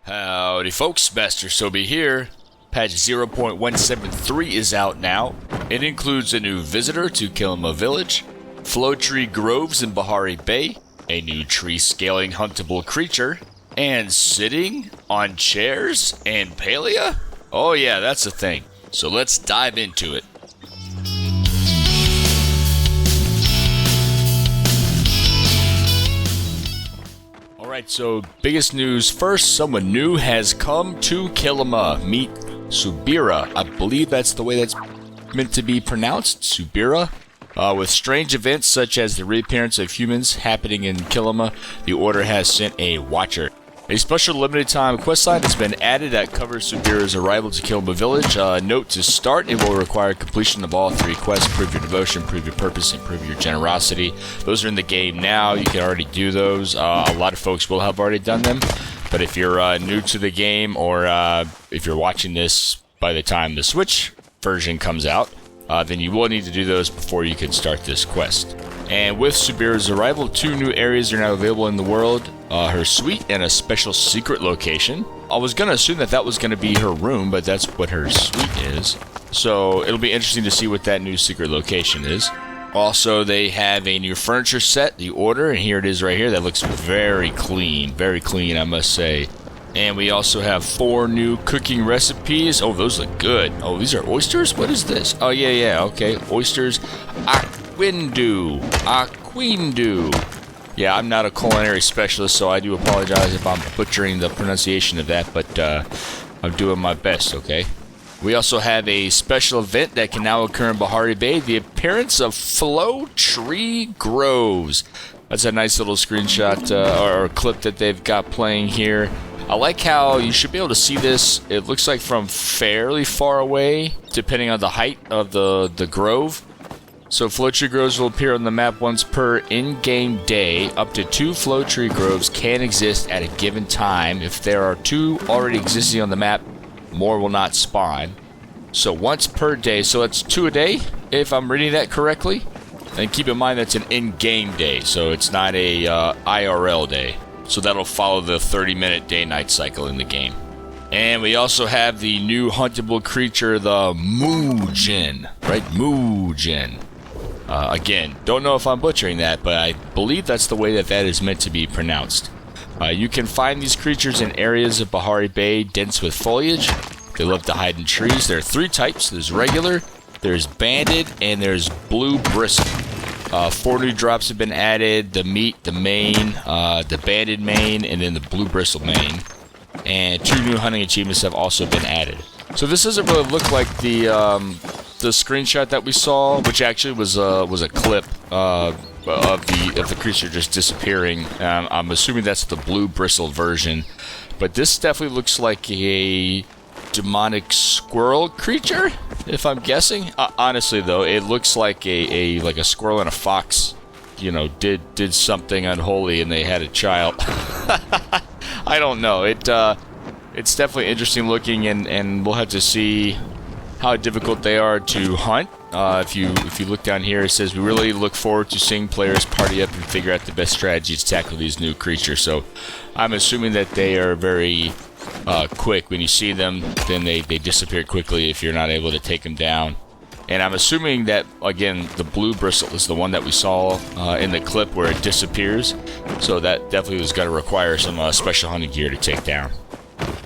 Howdy folks, Master Sobi here. Patch 0.173 is out now. It includes a new visitor to Kilima Village, flow tree groves in Bahari Bay, a new tree scaling huntable creature, and sitting on chairs in Palia? Oh yeah, that's a thing. So let's dive into it. Alright, so biggest news first, someone new has come to Kilima. Meet Subira. I believe that's the way that's meant to be pronounced, Subira. With strange events such as the reappearance of humans happening in Kilima, the Order has sent a Watcher. A special limited time questline has been added that covers Subira's arrival to Kilima Village. Note to start, it will require completion of all 3 quests: prove your devotion, prove your purpose, and prove your generosity. Those are in the game now. You can already do those. A lot of folks will have already done them. But if you're new to the game, or if you're watching this by the time the Switch version comes out, then you will need to do those before you can start this quest. And with Subira's arrival, 2 new areas are now available in the world. Her suite and a special secret location. I was going to assume that was going to be her room, but that's what her suite is. So it'll be interesting to see what that new secret location is. Also, they have a new furniture set, the Order, and here it is right here. That looks very clean, I must say. And we also have 4 new cooking recipes. Oh, those look good. Oh, these are oysters? What is this? Oh, yeah, okay. Oysters. Aquindu. Yeah, I'm not a culinary specialist, so I do apologize if I'm butchering the pronunciation of that, but I'm doing my best, okay? We also have a special event that can now occur in Bahari Bay, the appearance of flow tree groves. That's a nice little screenshot or clip that they've got playing here. I like how you should be able to see this. It looks like from fairly far away, depending on the height of the grove. So flow tree groves will appear on the map once per in-game day. Up to 2 flow tree groves can exist at a given time. If there are 2 already existing on the map, more will not spawn. So once per day, so that's 2 a day, if I'm reading that correctly. And keep in mind that's an in-game day, so it's not a IRL day. So that'll follow the 30-minute day-night cycle in the game. And we also have the new huntable creature, the Muujin. Right? Muujin. Again, don't know if I'm butchering that, but I believe that's the way that is meant to be pronounced. You can find these creatures in areas of Bahari Bay dense with foliage. They love to hide in trees. There are 3 types. There's regular, there's banded, and there's blue bristle. 4 new drops have been added: the meat, the mane, the banded mane, and then the blue bristle mane. And 2 new hunting achievements have also been added. So this doesn't really look like the screenshot that we saw, which actually was a clip of the creature just disappearing. I'm assuming that's the blue bristle version, but this definitely looks like a demonic squirrel creature, if I'm guessing. Honestly, though, it looks like a squirrel and a fox, you know, did something unholy and they had a child. I don't know. It's definitely interesting looking, and we'll have to see how difficult they are to hunt. If you look down here, it says we really look forward to seeing players party up and figure out the best strategies to tackle these new creatures. So I'm assuming that they are very quick. When you see them, then they disappear quickly if you're not able to take them down. And I'm assuming that, again, the blue bristle is the one that we saw in the clip where it disappears. So that definitely was going to require some special hunting gear to take down.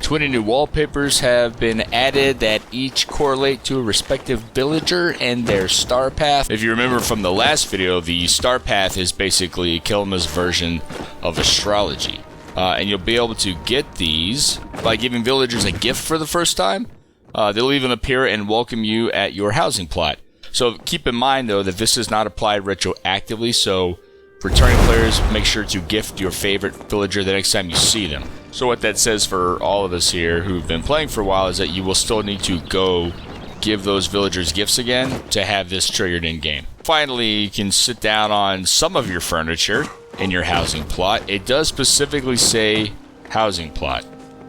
20 new wallpapers have been added that each correlate to a respective villager and their star path. If you remember from the last video, the star path is basically Kilima's version of astrology. And you'll be able to get these by giving villagers a gift for the first time. They'll even appear and welcome you at your housing plot. So keep in mind, though, that this is not applied retroactively, so returning players, make sure to gift your favorite villager the next time you see them. So what that says for all of us here who've been playing for a while is that you will still need to go give those villagers gifts again to have this triggered in-game. Finally, you can sit down on some of your furniture in your housing plot. It does specifically say housing plot.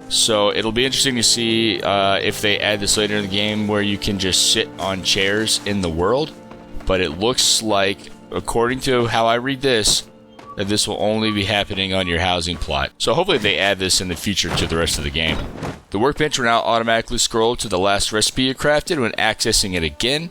So it'll be interesting to see if they add this later in the game where you can just sit on chairs in the world. But it looks like, according to how I read this, that this will only be happening on your housing plot. So hopefully they add this in the future to the rest of the game. The workbench will now automatically scroll to the last recipe you crafted when accessing it again.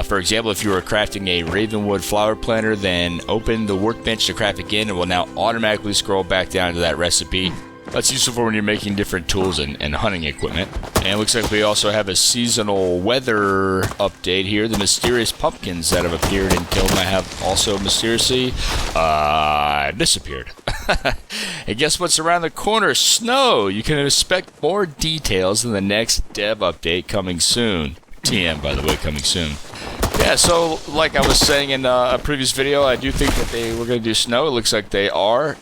For example, if you were crafting a Ravenwood flower planter, then open the workbench to craft again, it will now automatically scroll back down to that recipe. That's useful for when you're making different tools and hunting equipment. And it looks like we also have a seasonal weather update here. The mysterious pumpkins that have appeared in Kiln have also mysteriously disappeared. And guess what's around the corner? Snow! You can expect more details in the next dev update coming soon. TM, by the way, coming soon. Yeah, so like I was saying in a previous video, I do think that they were going to do snow. It looks like they are.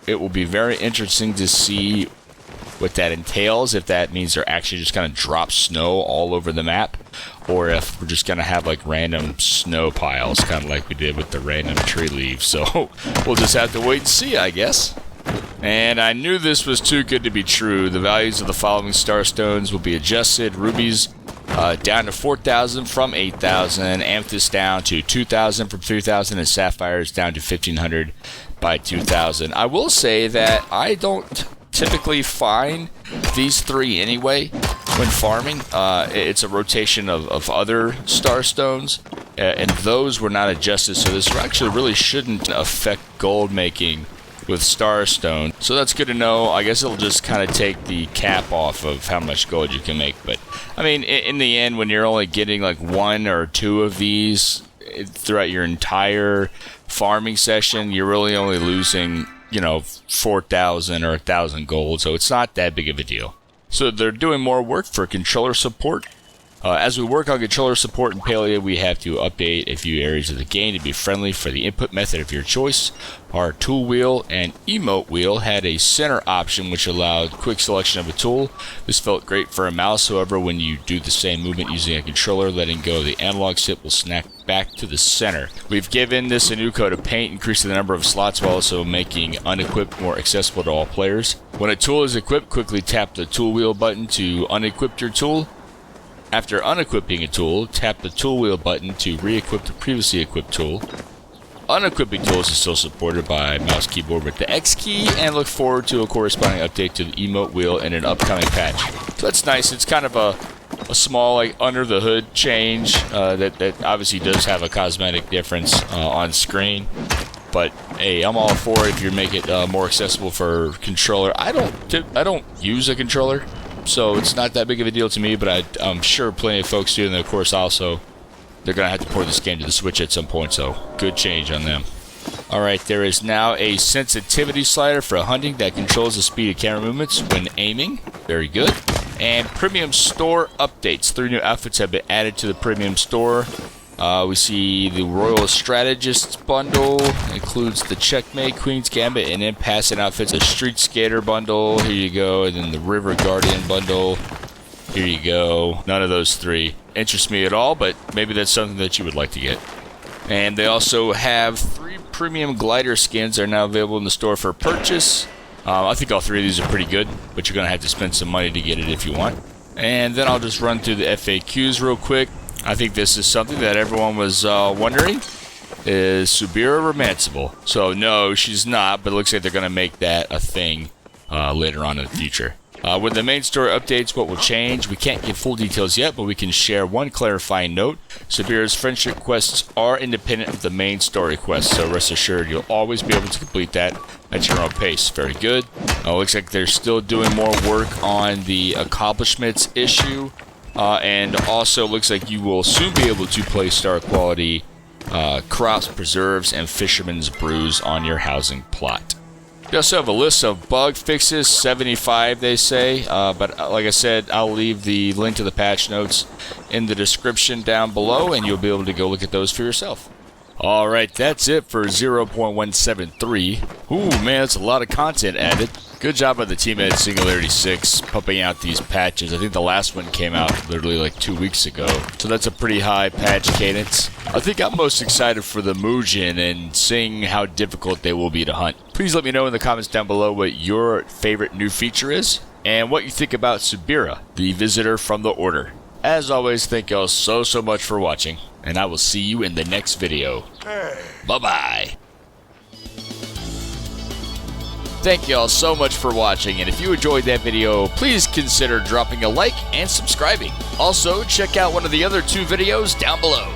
It will be very interesting to see what that entails, if that means they're actually just going to drop snow all over the map, or if we're just going to have like random snow piles, kind of like we did with the random tree leaves. So we'll just have to wait and see, I guess. And I knew this was too good to be true. The values of the following Starstones will be adjusted. Rubies down to 4,000 from 8,000, amethyst down to 2,000 from 3,000, and sapphires down to 1,500 by 2,000. I will say that I don't typically find these three anyway when farming. It's a rotation of other Starstones, and those were not adjusted, so this actually really shouldn't affect gold making with Starstone. So that's good to know. I guess it'll just kind of take the cap off of how much gold you can make. But I mean, in the end, when you're only getting like 1 or 2 of these throughout your entire farming session, you're really only losing, 4,000 or 1,000 gold. So it's not that big of a deal. So they're doing more work for controller support. As we work on controller support in Palia, we have to update a few areas of the game to be friendly for the input method of your choice. Our tool wheel and emote wheel had a center option which allowed quick selection of a tool. This felt great for a mouse, however, when you do the same movement using a controller, letting go of the analog stick will snap back to the center. We've given this a new coat of paint, increasing the number of slots while also making unequipped more accessible to all players. When a tool is equipped, quickly tap the tool wheel button to unequip your tool. After unequipping a tool, tap the tool wheel button to re-equip the previously equipped tool. Unequipping tools is still supported by mouse keyboard with the X key, and look forward to a corresponding update to the emote wheel in an upcoming patch. So that's nice. It's kind of a small, like, under the hood change that obviously does have a cosmetic difference on screen. But hey, I'm all for it if you make it more accessible for controller. I don't use a controller, so it's not that big of a deal to me, but I'm sure plenty of folks do, and of course also they're going to have to port this game to the Switch at some point, so good change on them. Alright, there is now a sensitivity slider for hunting that controls the speed of camera movements when aiming. Very good. And premium store updates. 3 new outfits have been added to the premium store. We see the Royal Strategist bundle, includes the Checkmate, Queen's Gambit, and Impasse and outfits. A Street Skater bundle, here you go, and then the River Guardian bundle, here you go. None of those 3 interest me at all, but maybe that's something that you would like to get. And they also have 3 premium glider skins that are now available in the store for purchase. I think all 3 of these are pretty good, but you're going to have to spend some money to get it if you want. And then I'll just run through the FAQs real quick. I think this is something that everyone was wondering. Is Subira romanceable? So no, she's not, but it looks like they're going to make that a thing later on in the future. With the main story updates, what will change? We can't give full details yet, but we can share one clarifying note. Subira's friendship quests are independent of the main story quests, so rest assured you'll always be able to complete that at your own pace. Very good. Looks like they're still doing more work on the accomplishments issue. And also looks like you will soon be able to place star quality crops, preserves, and fisherman's brews on your housing plot. We also have a list of bug fixes, 75 they say, but like I said, I'll leave the link to the patch notes in the description down below, and you'll be able to go look at those for yourself. Alright, that's it for 0.173. Ooh, man, that's a lot of content added. Good job by the team at Singularity 6 pumping out these patches. I think the last one came out literally like 2 weeks ago. So that's a pretty high patch cadence. I think I'm most excited for the Muujin and seeing how difficult they will be to hunt. Please let me know in the comments down below what your favorite new feature is and what you think about Subira, the visitor from the Order. As always, thank y'all so much for watching, and I will see you in the next video. Bye-bye. Thank you all so much for watching, and if you enjoyed that video, please consider dropping a like and subscribing. Also, check out one of the other 2 videos down below.